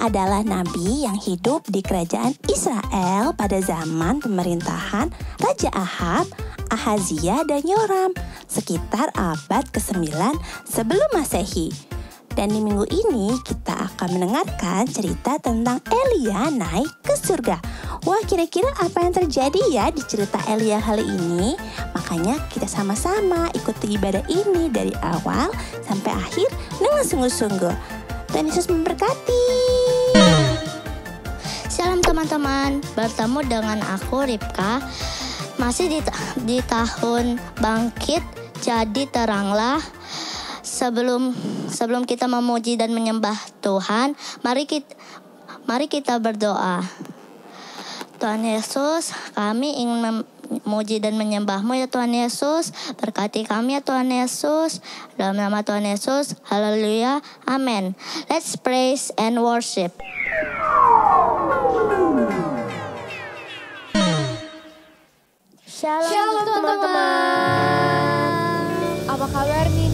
adalah nabi yang hidup di kerajaan Israel pada zaman pemerintahan Raja Ahab, Ahazia, dan Yoram sekitar abad ke-9 sebelum Masehi. Dan di minggu ini kita akan mendengarkan cerita tentang Elia naik ke surga. Wah, kira-kira apa yang terjadi ya di cerita Elia kali ini? Makanya kita sama-sama ikuti ibadah ini dari awal sampai akhir dengan sungguh-sungguh. Dan Yesus memberkati. Shalom teman-teman, bertemu dengan aku Ripka. Masih di tahun bangkit, jadi teranglah. Sebelum kita memuji dan menyembah Tuhan, mari kita berdoa. Tuhan Yesus, kami ingin memuji dan menyembah-Mu ya Tuhan Yesus. Berkati kami ya Tuhan Yesus. Dalam nama Tuhan Yesus, haleluya, amin. Let's praise and worship. Shalom teman-teman. Apa kabar nih?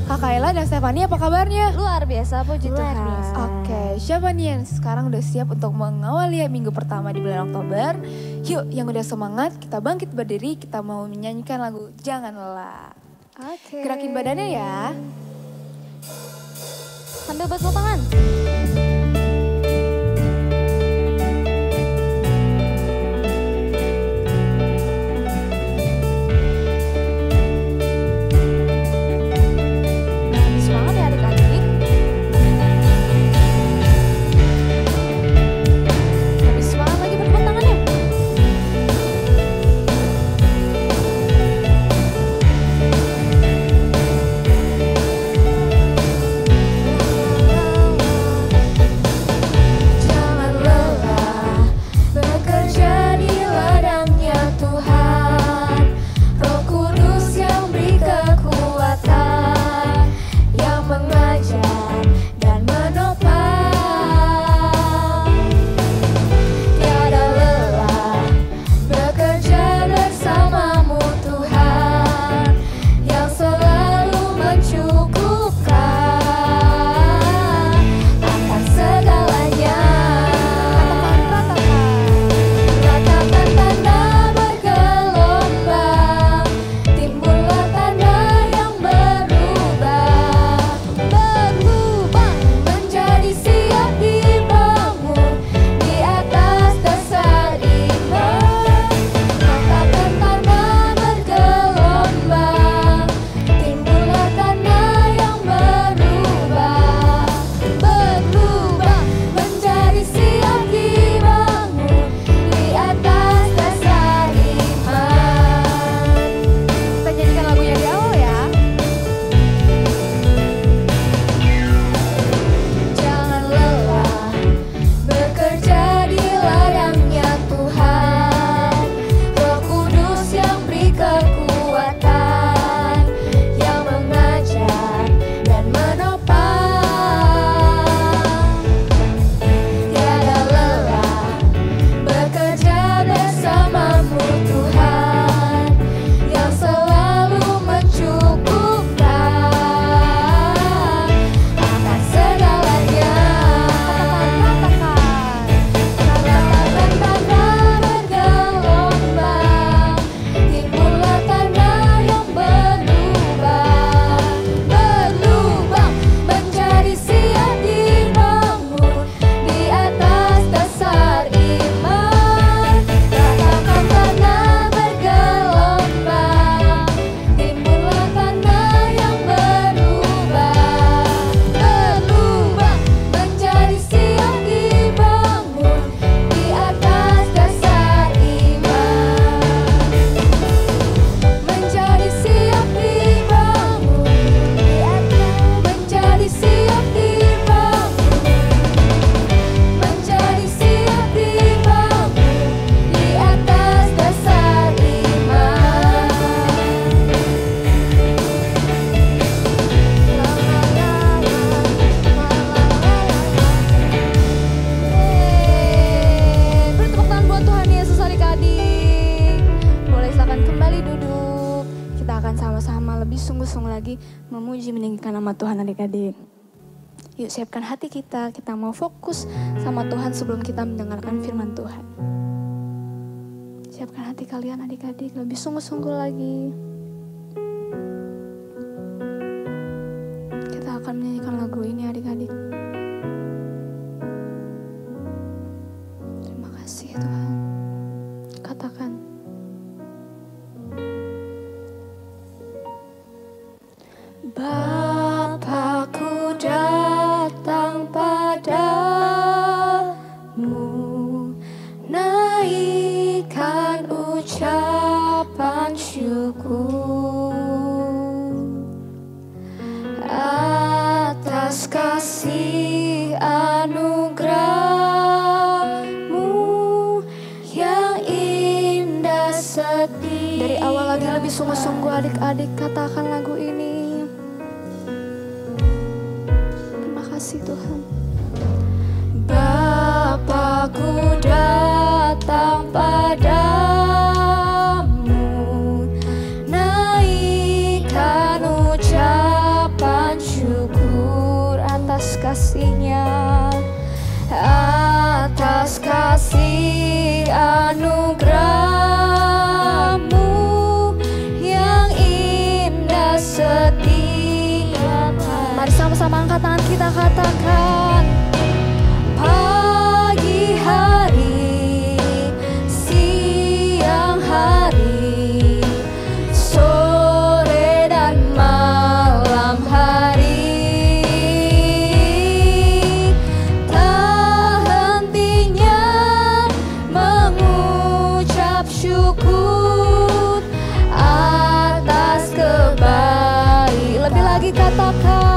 Kak Kayla dan Stefani, apa kabarnya? Luar biasa, puji Tuhan. Oke, siapa nih yang sekarang udah siap untuk mengawali minggu pertama di bulan Oktober? Yuk, yang udah semangat, kita bangkit berdiri, kita mau menyanyikan lagu Jangan Lelah. Oke. Gerakin badannya ya. Sambil bertepuk tangan. sama-sama lebih sungguh-sungguh lagi memuji meninggikan nama Tuhan adik-adik. Yuk siapkan hati kita mau fokus sama Tuhan sebelum kita mendengarkan firman Tuhan. Siapkan hati kalian adik-adik, lebih sungguh-sungguh lagi. Kita akan menyanyikan lagu ini adik-adik. Terima kasih Tuhan. Katakan. Bapakku datang padamu, naikkan ucapan syukur atas kasih anugerah-Mu yang indah setia. Dari awal lagi lebih sungguh-sungguh adik-adik, katakan lagu ini. Kasih Tuhan. Bapakku datang padamu, naikkan ucapan syukur atas kasih-Nya, atas kasih anugerah-Mu yang indah setia. Mari sama-sama angkat tangan kita, katakan. Pagi hari, siang hari, sore dan malam hari, tak hentinya mengucap syukur atas kebaikan. Lebih lagi katakan.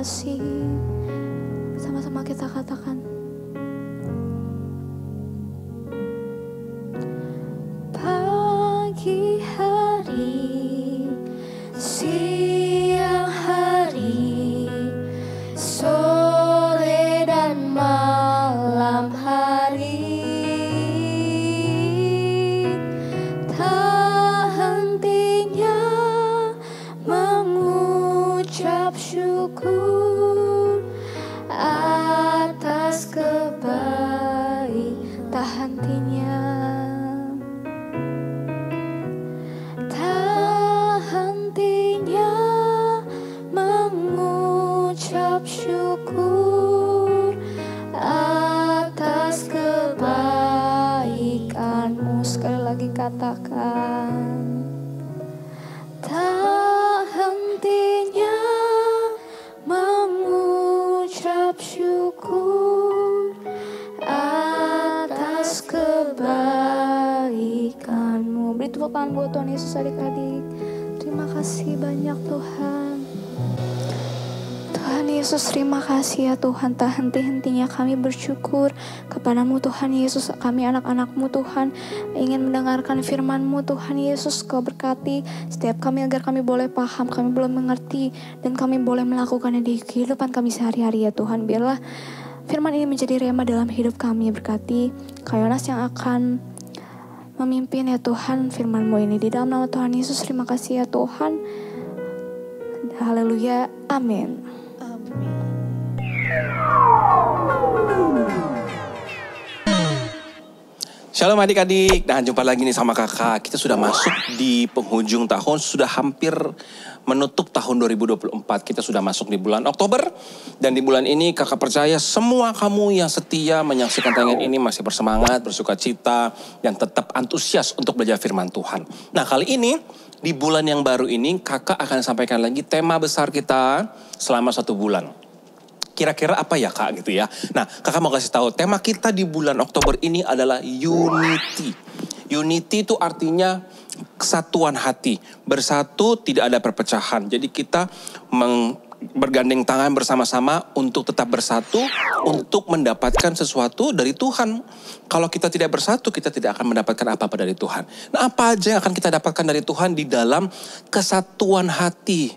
kasih. Sama-sama kita katakan. Pagi hari, siang hari, sore dan malam hari, tak hentinya mengucap syukur atas kebaikan. Tak hentinya, tak hentinya mengucap syukur atas kebaikan-Mu. Sekali lagi katakan, tak hentinya mengucap syukur atas kebaikan-Mu. Beri tepuk tangan buat Tuhan Yesus adik-adik. Terima kasih banyak Tuhan. Tuhan Yesus, terima kasih ya Tuhan. Tak henti-hentinya kami bersyukur kepadamu Tuhan Yesus. Kami anak-anak-Mu Tuhan, ingin mendengarkan firman-Mu Tuhan Yesus. Kau berkati setiap kami agar kami boleh paham, kami boleh mengerti, dan kami boleh melakukannya di kehidupan kami sehari-hari ya Tuhan. Biarlah firman ini menjadi rema dalam hidup kami. Berkati Kak Yonas yang akan memimpin ya Tuhan firman-Mu ini. Di dalam nama Tuhan Yesus, terima kasih ya Tuhan. Haleluya, amin. Shalom adik-adik, dan jumpa lagi nih sama kakak. Kita sudah masuk di penghujung tahun, sudah hampir menutup tahun 2024. Kita sudah masuk di bulan Oktober. Dan di bulan ini kakak percaya semua kamu yang setia menyaksikan tayangan ini masih bersemangat, bersuka cita, dan tetap antusias untuk belajar firman Tuhan. Nah kali ini, di bulan yang baru ini kakak akan sampaikan lagi tema besar kita selama 1 bulan. Kira-kira apa ya kak gitu ya. Nah kakak mau kasih tahu tema kita di bulan Oktober ini adalah unity. Unity itu artinya kesatuan hati. Bersatu tidak ada perpecahan. Jadi kita bergandeng tangan bersama-sama untuk tetap bersatu. Untuk mendapatkan sesuatu dari Tuhan. Kalau kita tidak bersatu kita tidak akan mendapatkan apa-apa dari Tuhan. Nah apa aja yang akan kita dapatkan dari Tuhan di dalam kesatuan hati.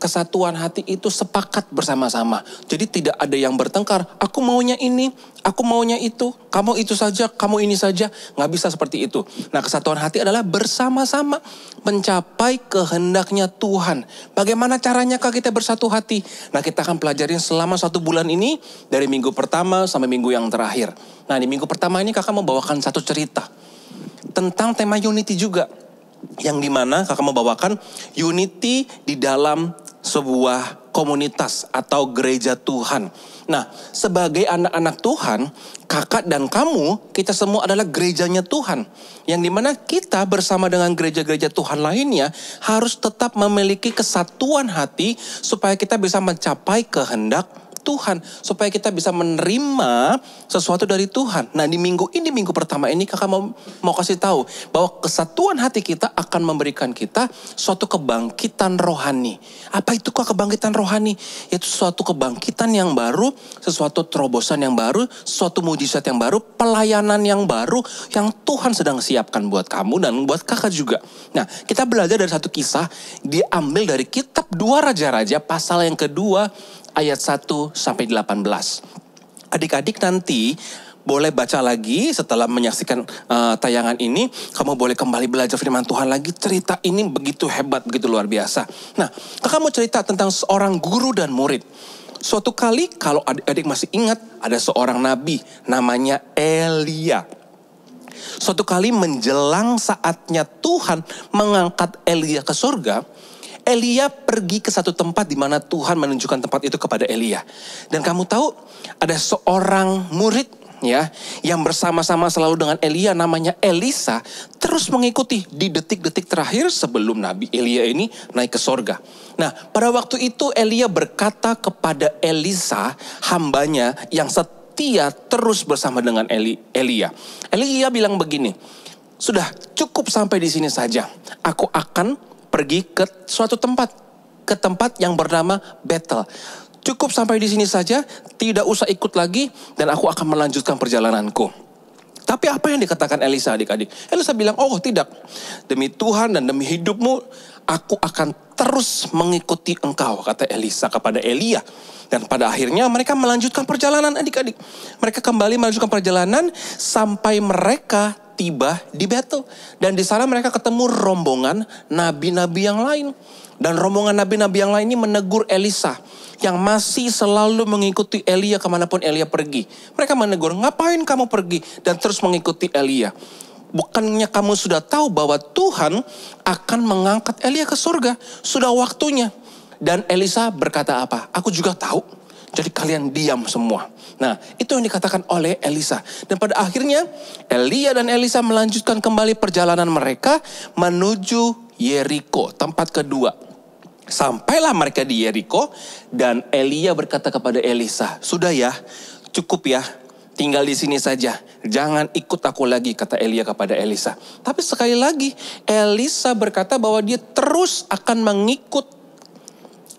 Kesatuan hati itu sepakat bersama-sama. Jadi tidak ada yang bertengkar. Aku maunya ini, aku maunya itu. Kamu itu saja, kamu ini saja. Nggak bisa seperti itu. Nah kesatuan hati adalah bersama-sama mencapai kehendaknya Tuhan. Bagaimana caranya kak kita bersatu hati? Nah kita akan pelajarin selama 1 bulan ini. Dari minggu pertama sampai minggu yang terakhir. Nah di minggu pertama ini kakak mau bawakan satu cerita. Tentang tema unity juga. Yang dimana kakak mau bawakan unity di dalam sebuah komunitas atau gereja Tuhan. Nah, sebagai anak-anak Tuhan, kakak dan kamu, kita semua adalah gerejanya Tuhan. Yang dimana kita bersama dengan gereja-gereja Tuhan lainnya harus tetap memiliki kesatuan hati supaya kita bisa mencapai kehendak Tuhan. Supaya kita bisa menerima sesuatu dari Tuhan. Nah di minggu ini, minggu pertama ini kakak mau kasih tahu bahwa kesatuan hati kita akan memberikan kita suatu kebangkitan rohani. Apa itu kok kebangkitan rohani? Yaitu suatu kebangkitan yang baru, sesuatu terobosan yang baru, suatu mujizat yang baru, pelayanan yang baru yang Tuhan sedang siapkan buat kamu dan buat kakak juga. Nah kita belajar dari satu kisah diambil dari kitab 2 Raja-Raja pasal yang kedua ayat 1 sampai 18. Adik-adik nanti boleh baca lagi setelah menyaksikan tayangan ini. Kamu boleh kembali belajar firman Tuhan lagi. Cerita ini begitu hebat, begitu luar biasa. Nah, kakak mau cerita tentang seorang guru dan murid. Suatu kali kalau adik-adik masih ingat ada seorang nabi namanya Elia. Suatu kali menjelang saatnya Tuhan mengangkat Elia ke surga, Elia pergi ke satu tempat di mana Tuhan menunjukkan tempat itu kepada Elia. Dan kamu tahu ada seorang murid ya yang bersama-sama selalu dengan Elia namanya Elisa, terus mengikuti di detik-detik terakhir sebelum Nabi Elia ini naik ke sorga. Nah pada waktu itu Elia berkata kepada Elisa, hambanya yang setia terus bersama dengan Elia. Elia bilang begini, sudah cukup sampai di sini saja. Aku akan pergi ke suatu tempat. Ke tempat yang bernama Bethel. Cukup sampai di sini saja, tidak usah ikut lagi, dan aku akan melanjutkan perjalananku. Tapi apa yang dikatakan Elisa adik-adik? Elisa bilang, oh tidak, demi Tuhan dan demi hidupmu, aku akan terus mengikuti engkau, kata Elisa kepada Elia. Dan pada akhirnya mereka melanjutkan perjalanan adik-adik. Mereka kembali melanjutkan perjalanan sampai mereka tiba di Betel. Dan di sana mereka ketemu rombongan nabi-nabi yang lain. Dan rombongan nabi-nabi yang lain ini menegur Elisa yang masih selalu mengikuti Elia kemanapun Elia pergi. Mereka menegur, ngapain kamu pergi dan terus mengikuti Elia? Bukannya kamu sudah tahu bahwa Tuhan akan mengangkat Elia ke surga? Sudah waktunya. Dan Elisa berkata apa? Aku juga tahu. Jadi kalian diam semua. Nah, itu yang dikatakan oleh Elisa. Dan pada akhirnya Elia dan Elisa melanjutkan kembali perjalanan mereka menuju Yeriko, tempat kedua. Sampailah mereka di Yeriko dan Elia berkata kepada Elisa, sudah ya, cukup ya, tinggal di sini saja. Jangan ikut aku lagi, kata Elia kepada Elisa. Tapi sekali lagi Elisa berkata bahwa dia terus akan mengikut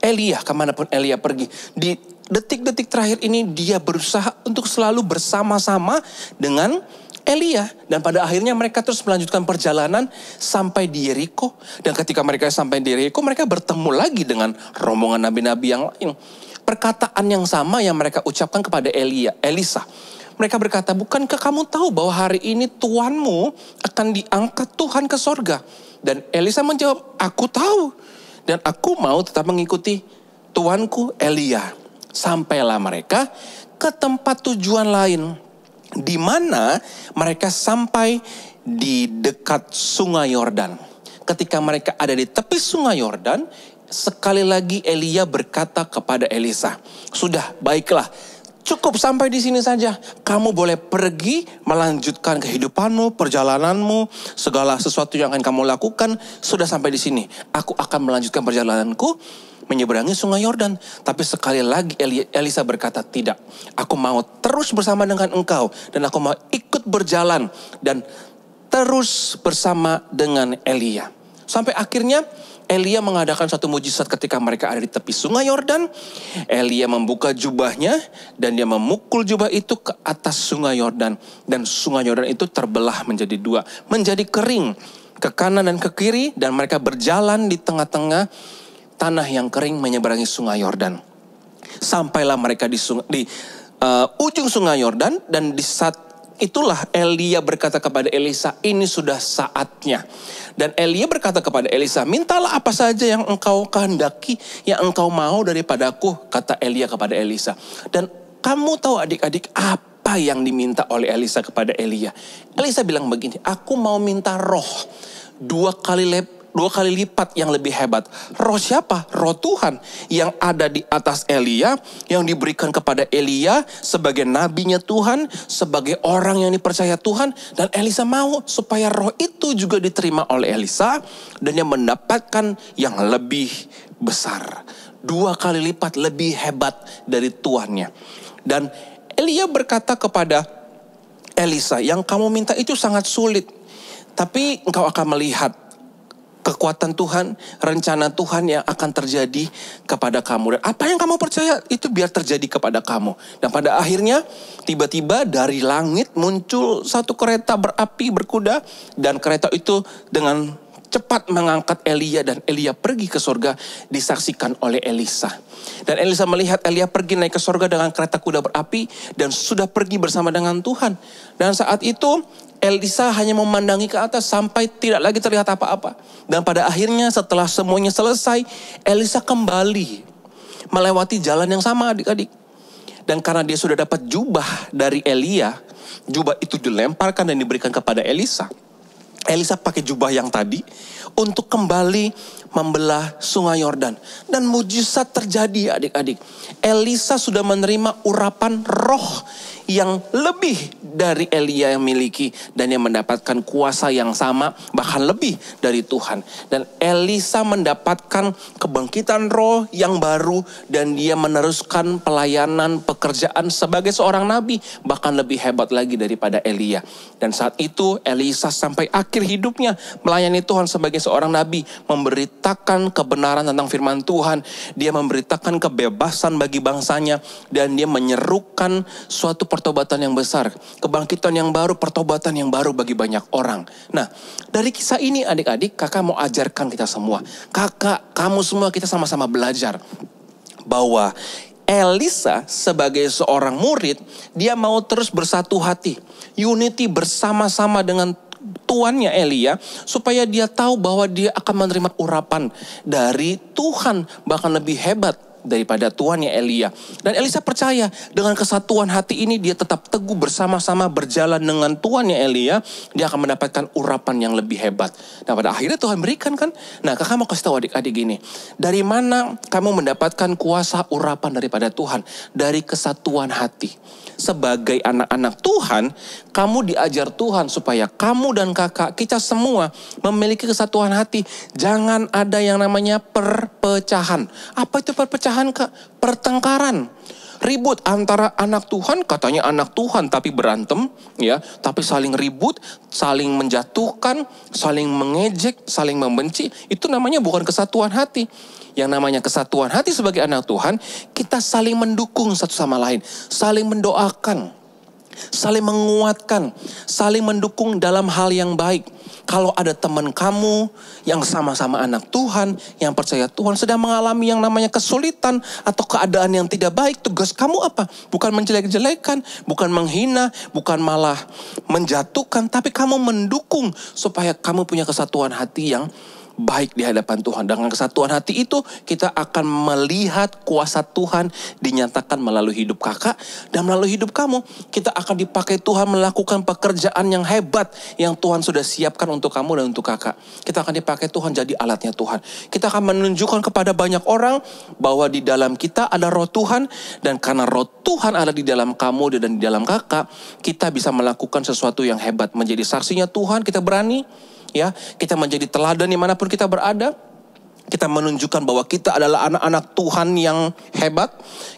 Elia kemanapun Elia pergi. Di detik-detik terakhir ini dia berusaha untuk selalu bersama-sama dengan Elia. Dan pada akhirnya mereka terus melanjutkan perjalanan sampai di Yeriko. Dan ketika mereka sampai di Yeriko, mereka bertemu lagi dengan rombongan nabi-nabi yang lain. Perkataan yang sama yang mereka ucapkan kepada Elisa. Mereka berkata, bukankah kamu tahu bahwa hari ini tuanmu akan diangkat Tuhan ke sorga? Dan Elisa menjawab, aku tahu. Dan aku mau tetap mengikuti tuanku Elia. Sampailah mereka ke tempat tujuan lain. Di mana mereka sampai di dekat sungai Yordan. Ketika mereka ada di tepi sungai Yordan, sekali lagi Elia berkata kepada Elisa, sudah baiklah, cukup sampai di sini saja. Kamu boleh pergi melanjutkan kehidupanmu, perjalananmu, segala sesuatu yang akan kamu lakukan sudah sampai di sini. Aku akan melanjutkan perjalananku menyeberangi sungai Yordan. Tapi sekali lagi Elisa berkata, tidak. Aku mau terus bersama dengan engkau. Dan aku mau ikut berjalan. Dan terus bersama dengan Elia. Sampai akhirnya Elia mengadakan satu mujizat ketika mereka ada di tepi sungai Yordan. Elia membuka jubahnya. Dan dia memukul jubah itu ke atas sungai Yordan. Dan sungai Yordan itu terbelah menjadi dua. Menjadi kering. Ke kanan dan ke kiri. Dan mereka berjalan di tengah-tengah tanah yang kering menyeberangi sungai Yordan. Sampailah mereka di ujung sungai Yordan. Dan di saat itulah Elia berkata kepada Elisa, ini sudah saatnya. Dan Elia berkata kepada Elisa, mintalah apa saja yang engkau kehendaki, yang engkau mau daripadaku, kata Elia kepada Elisa. Dan kamu tahu adik-adik apa yang diminta oleh Elisa kepada Elia? Elisa bilang begini, aku mau minta roh dua kali lipat yang lebih hebat. Roh siapa? Roh Tuhan yang ada di atas Elia, yang diberikan kepada Elia sebagai nabinya Tuhan, sebagai orang yang dipercaya Tuhan. Dan Elisa mau supaya roh itu juga diterima oleh Elisa dan yang mendapatkan yang lebih besar. 2 kali lipat lebih hebat dari tuannya. Dan Elia berkata kepada Elisa, yang kamu minta itu sangat sulit, tapi engkau akan melihat kekuatan Tuhan, rencana Tuhan yang akan terjadi kepada kamu. Dan apa yang kamu percaya itu biar terjadi kepada kamu. Dan pada akhirnya tiba-tiba dari langit muncul satu kereta berapi berkuda. Dan kereta itu dengan cepat mengangkat Elia dan Elia pergi ke surga disaksikan oleh Elisa. Dan Elisa melihat Elia pergi naik ke surga dengan kereta kuda berapi dan sudah pergi bersama dengan Tuhan. Dan saat itu Elisa hanya memandangi ke atas sampai tidak lagi terlihat apa-apa. Dan pada akhirnya setelah semuanya selesai, Elisa kembali melewati jalan yang sama adik-adik. Dan karena dia sudah dapat jubah dari Elia, jubah itu dilemparkan dan diberikan kepada Elisa. Elisa pakai jubah yang tadi untuk kembali membelah sungai Yordan. Dan mujizat terjadi adik-adik. Elisa sudah menerima urapan roh yang lebih dari Elia yang miliki. Dan yang mendapatkan kuasa yang sama, bahkan lebih dari Tuhan. Dan Elisa mendapatkan kebangkitan roh yang baru. Dan dia meneruskan pelayanan pekerjaan sebagai seorang nabi. Bahkan lebih hebat lagi daripada Elia. Dan saat itu Elisa sampai akhir hidupnya melayani Tuhan sebagai seorang nabi. Memberi memberitakan kebenaran tentang firman Tuhan. Dia memberitakan kebebasan bagi bangsanya. Dan dia menyerukan suatu pertobatan yang besar. Kebangkitan yang baru, pertobatan yang baru bagi banyak orang. Nah, dari kisah ini adik-adik, kakak mau ajarkan kita semua. Kakak, kamu semua, kita sama-sama belajar. Bahwa Elisa sebagai seorang murid, dia mau terus bersatu hati. Unity bersama-sama dengan tuannya Elia, supaya dia tahu bahwa dia akan menerima urapan dari Tuhan, bahkan lebih hebat daripada tuannya Elia. Dan Elisa percaya dengan kesatuan hati ini dia tetap teguh bersama-sama berjalan dengan tuannya Elia, dia akan mendapatkan urapan yang lebih hebat. Nah, pada akhirnya Tuhan berikan kan. Nah, kakak mau kasih tahu adik-adik gini, dari mana kamu mendapatkan kuasa urapan daripada Tuhan? Dari kesatuan hati. Sebagai anak-anak Tuhan, kamu diajar Tuhan supaya kamu dan kakak, kita semua memiliki kesatuan hati. Jangan ada yang namanya perpecahan. Apa itu perpecahan, Kak? Pertengkaran. Ribut antara anak Tuhan, katanya anak Tuhan tapi berantem, ya, tapi saling ribut, saling menjatuhkan, saling mengejek, saling membenci. Itu namanya bukan kesatuan hati. Yang namanya kesatuan hati sebagai anak Tuhan, kita saling mendukung satu sama lain, saling mendoakan, saling menguatkan, saling mendukung dalam hal yang baik. Kalau ada teman kamu yang sama-sama anak Tuhan, yang percaya Tuhan sedang mengalami yang namanya kesulitan atau keadaan yang tidak baik, tugas kamu apa? Bukan menjelek-jelekan, bukan menghina, bukan malah menjatuhkan, tapi kamu mendukung supaya kamu punya kesatuan hati yang baik di hadapan Tuhan. Dengan kesatuan hati itu kita akan melihat kuasa Tuhan dinyatakan melalui hidup kakak dan melalui hidup kamu. Kita akan dipakai Tuhan melakukan pekerjaan yang hebat yang Tuhan sudah siapkan untuk kamu dan untuk kakak. Kita akan dipakai Tuhan jadi alatnya Tuhan. Kita akan menunjukkan kepada banyak orang bahwa di dalam kita ada roh Tuhan, dan karena roh Tuhan ada di dalam kamu dan di dalam kakak, kita bisa melakukan sesuatu yang hebat, menjadi saksinya Tuhan. Kita berani, ya, kita menjadi teladan dimanapun kita berada. Kita menunjukkan bahwa kita adalah anak-anak Tuhan yang hebat.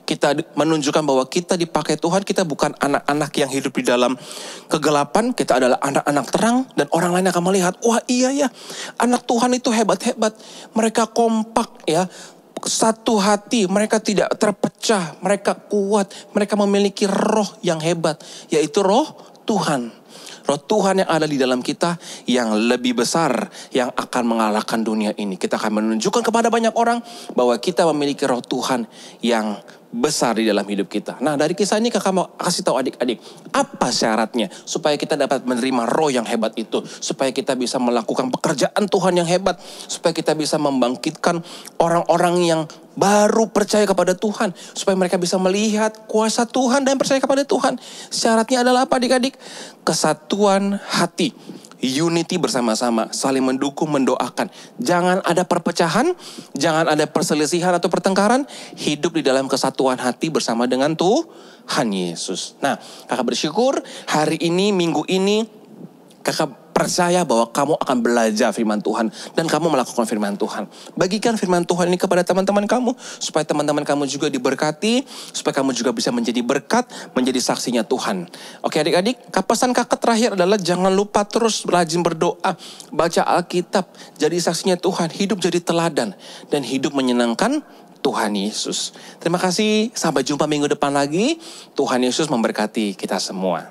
Kita menunjukkan bahwa kita dipakai Tuhan. Kita bukan anak-anak yang hidup di dalam kegelapan. Kita adalah anak-anak terang. Dan orang lain akan melihat, wah iya ya, anak Tuhan itu hebat-hebat. Mereka kompak, ya, satu hati, mereka tidak terpecah, mereka kuat, mereka memiliki roh yang hebat, yaitu roh Tuhan. Roh Tuhan yang ada di dalam kita yang lebih besar, yang akan mengalahkan dunia ini. Kita akan menunjukkan kepada banyak orang bahwa kita memiliki roh Tuhan yang besar di dalam hidup kita. Nah, dari kisah ini kakak mau kasih tahu adik-adik, apa syaratnya supaya kita dapat menerima roh yang hebat itu, supaya kita bisa melakukan pekerjaan Tuhan yang hebat, supaya kita bisa membangkitkan orang-orang yang baru percaya kepada Tuhan, supaya mereka bisa melihat kuasa Tuhan dan percaya kepada Tuhan. Syaratnya adalah apa adik-adik? Kesatuan hati. Unity bersama-sama, saling mendukung, mendoakan. Jangan ada perpecahan, jangan ada perselisihan atau pertengkaran. Hidup di dalam kesatuan hati bersama dengan Tuhan Yesus. Nah, kakak bersyukur hari ini, minggu ini, kakak percaya bahwa kamu akan belajar firman Tuhan dan kamu melakukan firman Tuhan. Bagikan firman Tuhan ini kepada teman-teman kamu supaya teman-teman kamu juga diberkati, supaya kamu juga bisa menjadi berkat, menjadi saksinya Tuhan. Oke adik-adik, pesan kakak terakhir adalah jangan lupa terus rajin berdoa, baca Alkitab, jadi saksinya Tuhan, hidup jadi teladan dan hidup menyenangkan Tuhan Yesus. Terima kasih, sampai jumpa minggu depan lagi. Tuhan Yesus memberkati kita semua.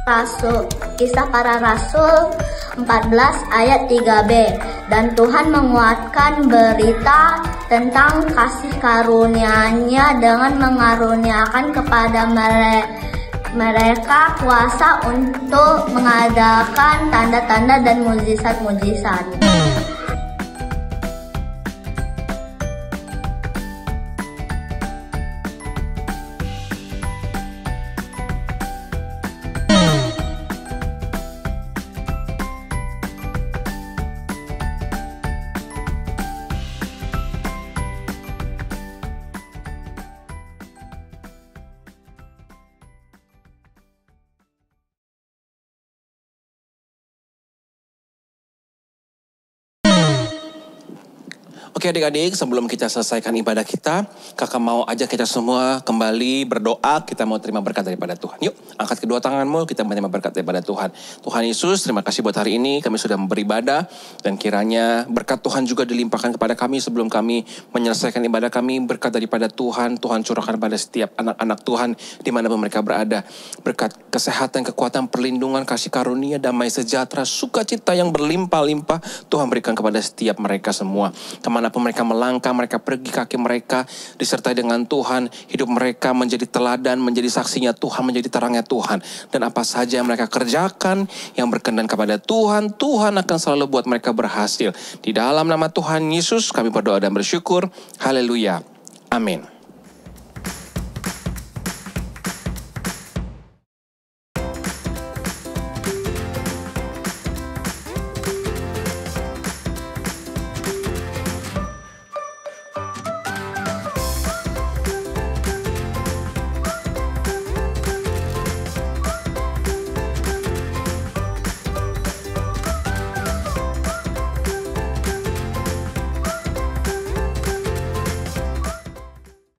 Rasul, Kisah Para Rasul 14 ayat 3b. Dan Tuhan menguatkan berita tentang kasih karunia-Nya dengan mengaruniakan kepada mereka kuasa untuk mengadakan tanda-tanda dan mujizat-mujizat. Oke adik-adik, sebelum kita selesaikan ibadah kita, kakak mau ajak kita semua kembali berdoa, kita mau terima berkat daripada Tuhan. Yuk, angkat kedua tanganmu, kita menerima berkat daripada Tuhan. Tuhan Yesus, terima kasih buat hari ini, kami sudah beribadah, dan kiranya berkat Tuhan juga dilimpahkan kepada kami sebelum kami menyelesaikan ibadah kami. Berkat daripada Tuhan, Tuhan curahkan pada setiap anak-anak Tuhan, dimanapun mereka berada. Berkat kesehatan, kekuatan, perlindungan, kasih karunia, damai sejahtera, sukacita yang berlimpah-limpah, Tuhan berikan kepada setiap mereka semua. Kemanapun mereka melangkah, mereka pergi, kaki mereka disertai dengan Tuhan. Hidup mereka menjadi teladan, menjadi saksinya Tuhan, menjadi terangnya Tuhan. Dan apa saja yang mereka kerjakan yang berkenan kepada Tuhan, Tuhan akan selalu buat mereka berhasil. Di dalam nama Tuhan Yesus kami berdoa dan bersyukur. Haleluya. Amin.